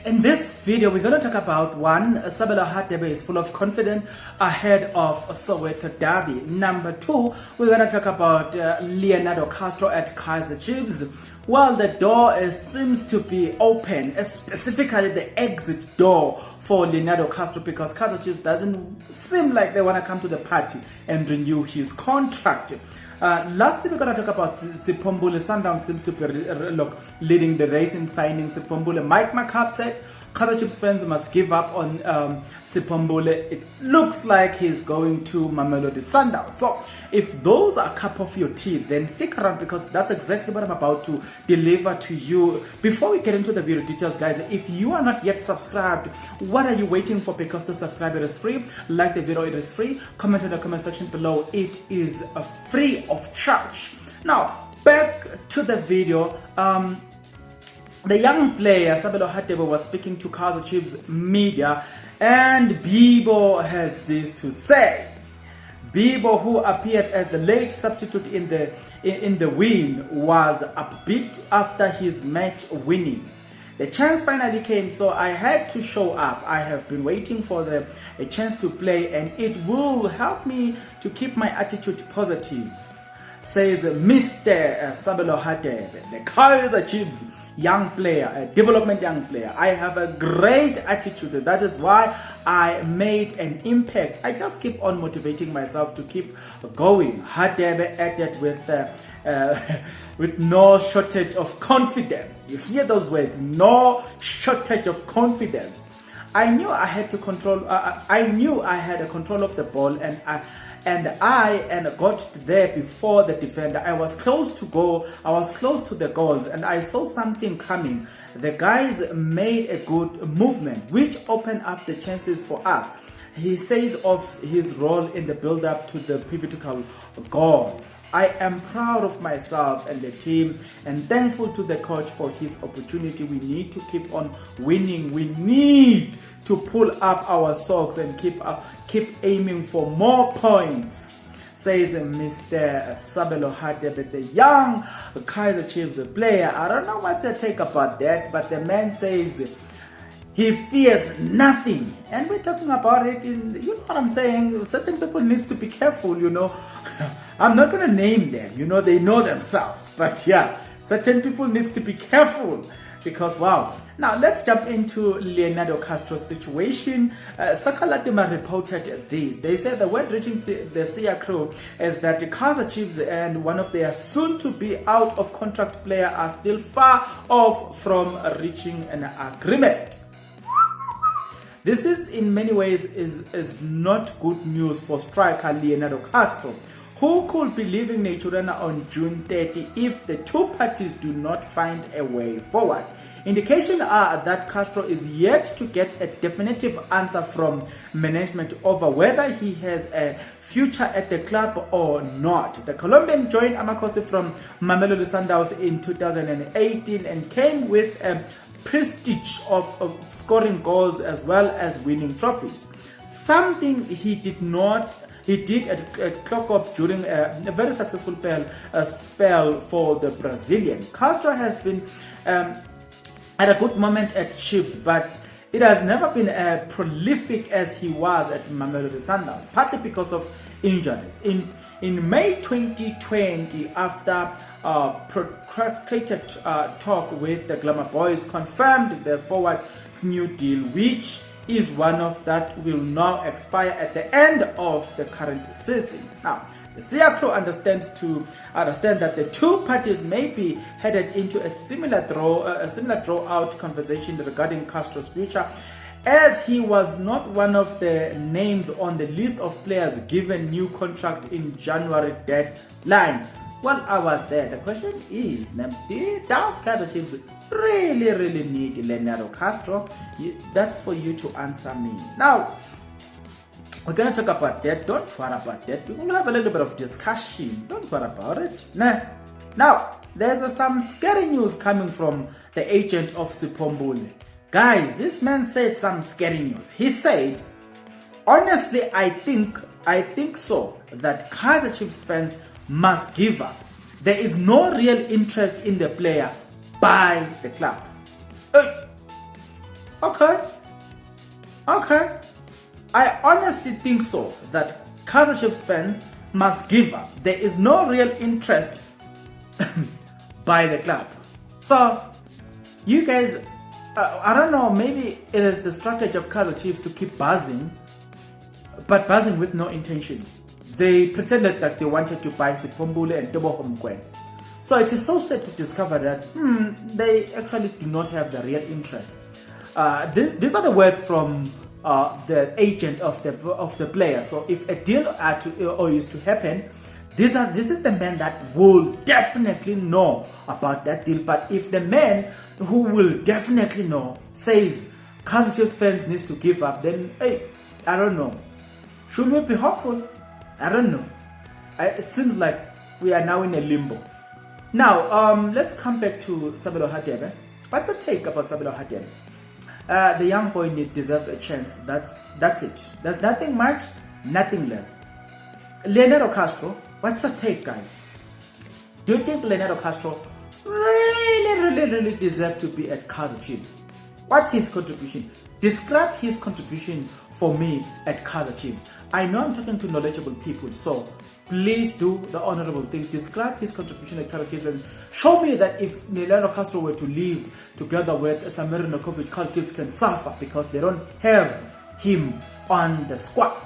In this video, we're going to talk about one, Sabelo Radebe is full of confidence ahead of Soweto Derby. Number two, we're going to talk about Leonardo Castro at Kaizer Chiefs. Well, the door seems to be open, specifically the exit door for Leonardo Castro, because Kaizer Chiefs doesn't seem like they want to come to the party and renew his contract. Lastly, we're going to talk about Sipho. Sundowns seems to be leading the race in signing Sipho. Mike McCabe said Kaizer Chiefs fans must give up on Sipho. It looks like he's going to Mamelodi Sundowns. So if those are a cup of your tea, then stick around, because that's exactly what I'm about to deliver to you. Before we get into the video details, guys, if you are not yet subscribed, what are you waiting for? Because to subscribe, it is free. Like the video, it is free. Comment in the comment section below, it is free of charge. Now back to the video. The young player Sabelo Radebe was speaking to Kaizer Chiefs media, and Bibo has this to say. Bibo, who appeared as the late substitute in the win, was upbeat after his match winning. The chance finally came, so I had to show up. I have been waiting for a chance to play, and it will help me to keep my attitude positive, says Mr. Sabelo Radebe, the Kaizer Chiefs young player, a development young player. I have a great attitude. That is why I made an impact. I just keep on motivating myself to keep going. Radebe added with no shortage of confidence. You hear those words, no shortage of confidence. I knew I had to control. I knew I had a control of the ball, and I got there before the defender. I was close to goal. I was close to the goals, and I saw something coming. The guys made a good movement, which opened up the chances for us. He says of his role in the build-up to the pivotal goal. I am proud of myself and the team, and thankful to the coach for his opportunity. We need to keep on winning. We need to pull up our socks and keep aiming for more points, says Mr. Sabelo Radebe, the young Kaizer Chiefs player. I don't know what to take about that, but the man says he fears nothing. And we're talking about it in, you know what I'm saying, certain people need to be careful, you know. I'm not going to name them, you know, they know themselves. But yeah, certain people need to be careful, because wow. Now let's jump into Leonardo Castro's situation. Sakalatuma reported this. They said the word reaching the Sia crew is that the Kaizer Chiefs and one of their soon-to-be out-of-contract player are still far off from reaching an agreement. This is in many ways is not good news for striker Leonardo Castro, who could be leaving Naturena on June 30 if the two parties do not find a way forward. Indications are that Castro is yet to get a definitive answer from management over whether he has a future at the club or not. The Colombian joined Amakosi from Mamelodi Sundowns in 2018 and came with a prestige of scoring goals as well as winning trophies. Something he did at clock up during a very successful spell for the Brazilian. Castro has been at a good moment at Chiefs, but it has never been as prolific as he was at Mamelodi Sundowns, partly because of injuries. In May 2020, after protracted talk with the Glamour Boys, confirmed the forward's new deal, which is one of that will now expire at the end of the current season. Now, the Sia crew understand that the two parties may be headed into a similar draw-out conversation regarding Castro's future, as he was not one of the names on the list of players given new contract in January deadline. Well, I was there. The question is, does Kaizer Chiefs really need Leonardo Castro? That's for you to answer me. Now, we're going to talk about that. Don't worry about that. We will have a little bit of discussion. Don't worry about it. Now, there's some scary news coming from the agent of Sipho. Guys, this man said some scary news. He said, honestly, I think so that Kaizer Chiefs fans must give up. There is no real interest in the player by the club. Okay. I honestly think so, that Kaizer Chiefs fans must give up. There is no real interest by the club. So, you guys, I don't know, maybe it is the strategy of Kaizer Chiefs to keep buzzing, but buzzing with no intentions. They pretended that they wanted to buy sipho Mbule and Mbule. So it is so sad to discover that they actually do not have the real interest. These are the words from the agent of the player. So if a deal is to happen, this is the man that will definitely know about that deal. But if the man who will definitely know says Kaizer Chiefs fans needs to give up, then hey, I don't know. Should we be hopeful? I don't know. It seems like we are now in a limbo. Now, let's come back to Sabelo Radebe. What's your take about Sabelo Radebe? The young boy deserves a chance. That's it. There's nothing much, nothing less. Leonardo Castro, what's your take, guys? Do you think Leonardo Castro really deserves to be at Kaizer Chiefs? What's his contribution? Describe his contribution for me at Kaizer Chiefs. I know I'm talking to knowledgeable people, so please do the honorable thing. Describe his contribution at Kaizer Chiefs and show me that if Leonardo Castro were to leave together with Sabelo Radebe, Kaizer Chiefs can suffer because they don't have him on the squad.